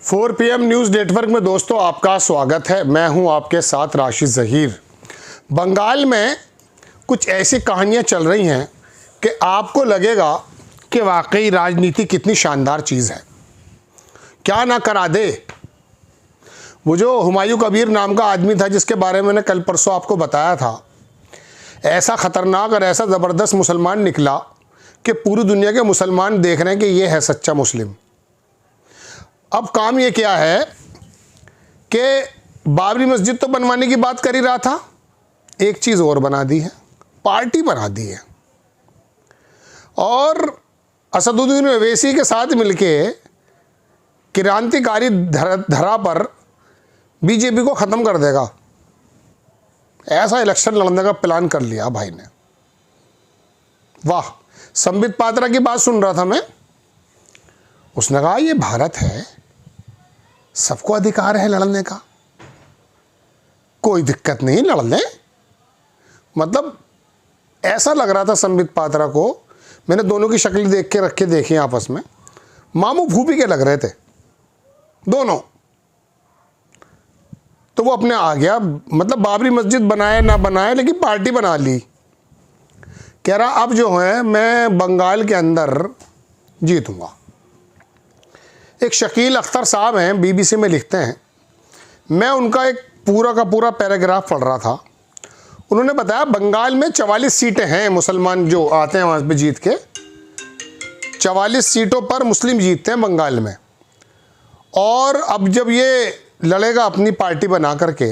4 PM news network में दोस्तों आपका स्वागत है। मैं हूं आपके साथ राशिद ज़हीर। बंगाल में कुछ ऐसी कहानियां चल रही हैं कि आपको लगेगा कि वाकई राजनीति कितनी शानदार चीज़ है, क्या ना करा दे। वो जो हुमायूं कबीर नाम का आदमी था जिसके बारे में मैंने कल परसों आपको बताया था, ऐसा ख़तरनाक और ऐसा ज़बरदस्त मुसलमान निकला कि पूरी दुनिया के मुसलमान देख रहे हैं कि ये है सच्चा मुस्लिम। अब काम ये क्या है कि बाबरी मस्जिद तो बनवाने की बात कर ही रहा था, एक चीज़ और बना दी है, पार्टी बना दी है। और असदुद्दीन ओवैसी के साथ मिलके क्रांतिकारी धरा पर बीजेपी को ख़त्म कर देगा, ऐसा इलेक्शन लड़ने का प्लान कर लिया भाई ने। वाह। संबित पात्रा की बात सुन रहा था मैं, उसने कहा ये भारत है, सबको अधिकार है लड़ने का, कोई दिक्कत नहीं, लड़ लें। मतलब ऐसा लग रहा था संबित पात्रा को, मैंने दोनों की शक्ल देख के रखे देखी आपस में, मामू फूफी के लग रहे थे दोनों। तो वो अपने आ गया, मतलब बाबरी मस्जिद बनाए ना बनाए लेकिन पार्टी बना ली। कह रहा अब जो है मैं बंगाल के अंदर जीतूंगा। एक शकील अख्तर साहब हैं, बीबीसी में लिखते हैं, मैं उनका एक पूरा का पूरा पैराग्राफ पढ़ रहा था। उन्होंने बताया बंगाल में 44 सीटें हैं, मुसलमान जो आते हैं वहाँ पे जीत के 44 सीटों पर मुस्लिम जीतते हैं बंगाल में। और अब जब ये लड़ेगा अपनी पार्टी बना करके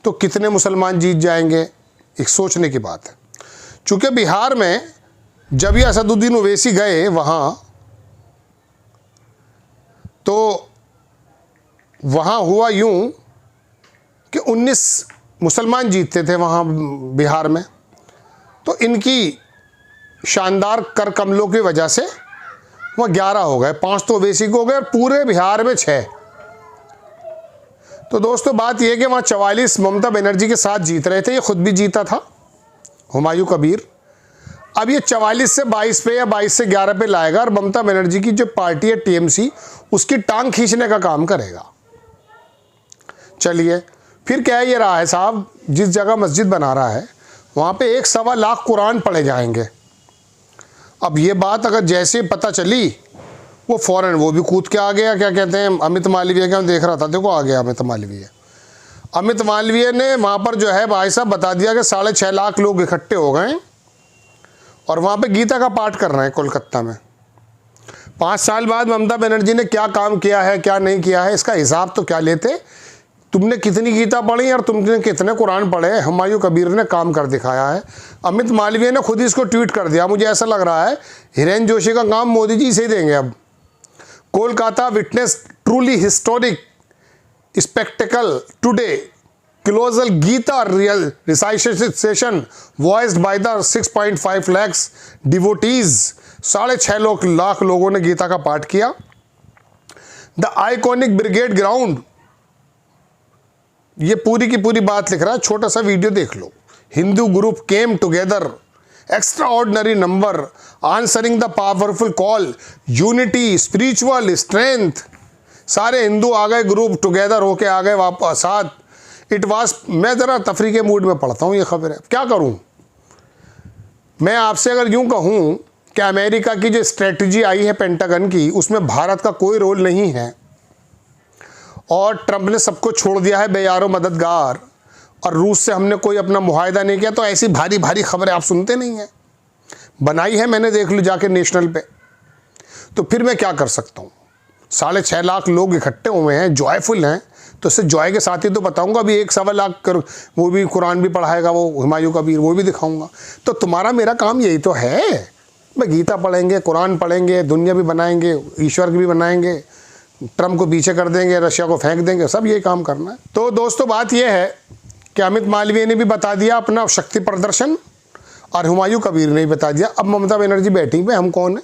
तो कितने मुसलमान जीत जाएंगे, एक सोचने की बात है। चूँकि बिहार में जब ये असदुद्दीन ओवैसी गए वहाँ, तो वहाँ हुआ यूँ कि 19 मुसलमान जीतते थे वहाँ बिहार में, तो इनकी शानदार कर कमलों की वजह से वहाँ 11 हो गए, 5 तो ओवैसी को हो गए और पूरे बिहार में 6। तो दोस्तों बात यह कि वहाँ 44 ममता बनर्जी के साथ जीत रहे थे, ये खुद भी जीता था हुमायूं कबीर। अब ये 44 से 22 पे या 22 से 11 पे लाएगा और ममता बनर्जी की जो पार्टी है टीएमसी, उसकी टांग खींचने का काम करेगा। चलिए फिर कह ये रहा है साहब, जिस जगह मस्जिद बना रहा है वहाँ पे 1.25 लाख कुरान पढ़े जाएंगे। अब ये बात अगर जैसे पता चली, वो फ़ौरन वो भी कूद के आ गया, क्या कहते हैं, अमित मालवीय का देख रहा था, देखो आ गया अमित मालवीय। अमित मालवीय ने वहाँ पर जो है भाई साहब बता दिया कि 6.5 लाख लोग इकट्ठे हो गए और वहाँ पे गीता का पाठ कर रहे हैं कोलकाता में। 5 साल बाद ममता बनर्जी ने क्या काम किया है क्या नहीं किया है, इसका हिसाब तो क्या लेते। तुमने कितनी गीता पढ़ी और तुमने कितने कुरान पढ़े, हुमायूं कबीर ने काम कर दिखाया है। अमित मालवीय ने खुद इसको ट्वीट कर दिया। मुझे ऐसा लग रहा है हिरेन जोशी का काम मोदी जी से ही देंगे अब। Kolkata witness truly historic spectacled today, colossal Gita recitation voiced by the 6.5 lakhs devotees। 6.5 lakh लोगों ने गीता का पाठ किया। द आइकॉनिक ब्रिगेड ग्राउंड, ये पूरी की पूरी बात लिख रहा है, छोटा सा वीडियो देख लो। Hindu group came together, extraordinary number, answering the powerful call, unity, spiritual strength. सारे हिंदू आ गए, ग्रुप टुगेदर होके आ गए वापस साथ। इट वाज, मैं ज़रा तफरी के मूड में पढ़ता हूँ ये खबर है, क्या करूँ मैं आपसे। अगर यूँ कहूँ कि अमेरिका की जो स्ट्रेटजी आई है पेंटागन की, उसमें भारत का कोई रोल नहीं है और ट्रंप ने सबको छोड़ दिया है बेयारो मददगार, और रूस से हमने कोई अपना मुआहदा नहीं किया, तो ऐसी भारी भारी खबरें आप सुनते नहीं हैं। बनाई है मैंने, देख लो जाके नेशनल पे। तो फिर मैं क्या कर सकता हूँ, 6.5 लाख लोग इकट्ठे हुए हैं, जॉयफुल हैं, तो इससे जॉय के साथ ही तो बताऊंगा। अभी 1.25 लाख कर वो भी कुरान भी पढ़ाएगा वो हुमायूं कबीर, वो भी दिखाऊंगा। तो तुम्हारा मेरा काम यही तो है, मैं गीता पढ़ेंगे, कुरान पढ़ेंगे, दुनिया भी बनाएंगे, ईश्वर की भी बनाएंगे, ट्रम्प को पीछे कर देंगे, रशिया को फेंक देंगे, सब यही काम करना है। तो दोस्तों बात यह है कि अमित मालवीय ने भी बता दिया अपना शक्ति प्रदर्शन और हुमायूं कबीर ने भी बता दिया। अब ममता बनर्जी बैठी पे, हम कौन है,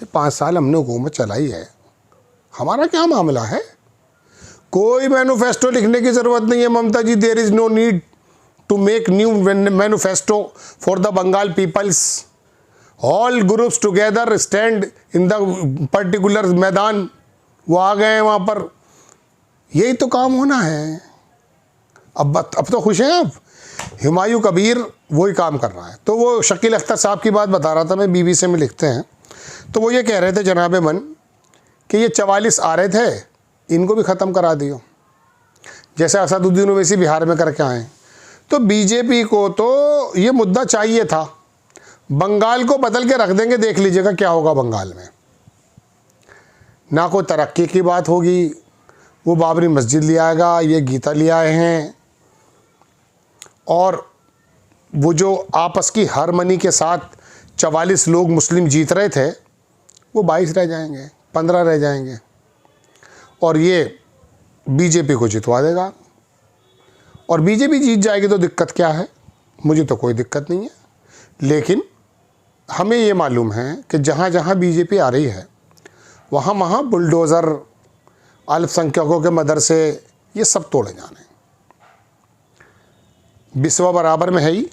5 साल हमने हुकूमत चलाई है, हमारा क्या मामला है। कोई मैनिफेस्टो लिखने की ज़रूरत नहीं है Mamata ji. There is no need to make new manifesto for the Bengal peoples. All groups together stand in the particular maidan वो आ गए वहाँ पर। यही तो काम होना है। अब तो खुश हैं आप। हुमायूं कबीर वही काम कर रहा है। तो वो शकील अख्तर साहब की बात बता रहा था मैं, BBC में लिखते हैं। तो वो ये कह रहे थे जनाब मन कि ये 44 आ रहे थे, इनको भी ख़त्म करा दियो, जैसे असदुद्दीन ओवैसी बिहार में करके आए। तो बीजेपी को तो ये मुद्दा चाहिए था। बंगाल को बदल के रख देंगे, देख लीजिएगा क्या होगा बंगाल में। ना कोई तरक्की की बात होगी, वो बाबरी मस्जिद ले आएगा, ये गीता ले आए हैं, और वो जो आपस की हारमनी के साथ 44 लोग मुस्लिम जीत रहे थे, वो 22 रह जाएंगे, 15 रह जाएंगे, और ये बीजेपी को जितवा देगा। और बीजेपी जीत जाएगी तो दिक्कत क्या है? मुझे तो कोई दिक्कत नहीं है। लेकिन हमें ये मालूम है कि जहाँ जहाँ बीजेपी आ रही है वहाँ वहाँ बुलडोज़र, अल्पसंख्यकों के मदरसे, ये सब तोड़े जाने। बिस्वा बराबर में है ही,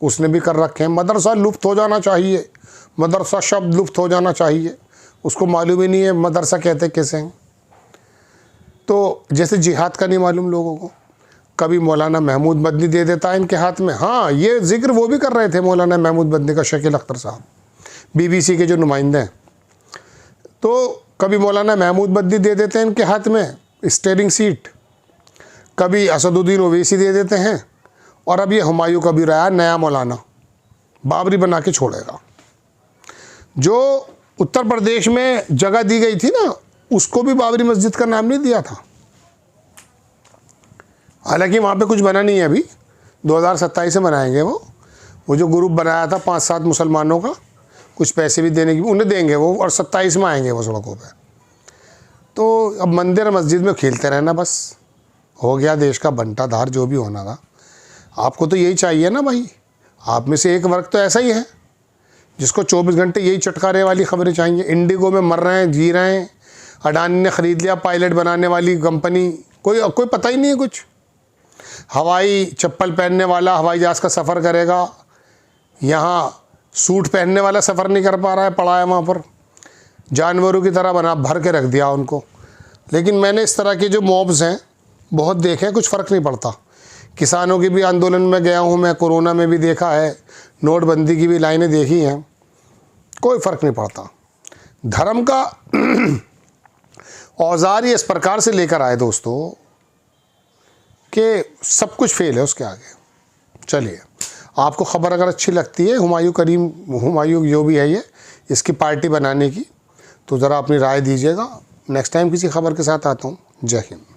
उसने भी कर रखे हैं। मदरसा लुप्त हो जाना चाहिए, मदरसा शब्द लुप्त हो जाना चाहिए। उसको मालूम ही नहीं है मदरसा कहते कैसे हैं। तो जैसे जिहाद का नहीं मालूम लोगों को, कभी मौलाना महमूद मदनी दे देता है इनके हाथ में। हाँ, ये जिक्र वो भी कर रहे थे मौलाना महमूद मदनी का, शकील अख्तर साहब, BBC के जो नुमाइंदे हैं। तो कभी मौलाना महमूद मदनी दे देते हैं इनके हाथ में स्टीयरिंग सीट, कभी असदुद्दीन ओवैसी दे देते हैं, और अब ये हुमायूं कबीर आया नया मौलाना, बाबरी बना के छोड़ेगा। जो उत्तर प्रदेश में जगह दी गई थी ना, उसको भी बाबरी मस्जिद का नाम नहीं दिया था। हालांकि वहाँ पे कुछ बना नहीं है अभी, 2027 से बनाएंगे वो जो ग्रुप बनाया था 5-7 मुसलमानों का, कुछ पैसे भी देने की उन्हें देंगे वो, और 27 में आएंगे वो सड़कों पे। तो अब मंदिर मस्जिद में खेलते रहना, बस हो गया देश का बंटाधार जो भी होना था। आपको तो यही चाहिए ना भाई। आप में से एक वर्ग तो ऐसा ही है जिसको 24 घंटे यही चटकारे वाली खबरें चाहिए। इंडिगो में मर रहे हैं, जी रहे हैं, अडानी ने ख़रीद लिया पायलट बनाने वाली कंपनी, कोई पता ही नहीं है कुछ। हवाई चप्पल पहनने वाला हवाई जहाज़ का सफ़र करेगा, यहाँ सूट पहनने वाला सफ़र नहीं कर पा रहा है, पड़ा है वहाँ पर। जानवरों की तरह बना भर के रख दिया उनको। लेकिन मैंने इस तरह के जो मॉब्स हैं बहुत देखे, कुछ फ़र्क नहीं पड़ता। किसानों की भी आंदोलन में गया हूँ मैं, कोरोना में भी देखा है, नोटबंदी की भी लाइनें देखी हैं, कोई फ़र्क नहीं पड़ता। धर्म का औजार ये इस प्रकार से लेकर आए दोस्तों कि सब कुछ फेल है उसके आगे। चलिए, आपको ख़बर अगर अच्छी लगती है हुमायूं जो भी है ये, इसकी पार्टी बनाने की, तो ज़रा अपनी राय दीजिएगा। नेक्स्ट टाइम किसी खबर के साथ आता हूँ। जय हिंद।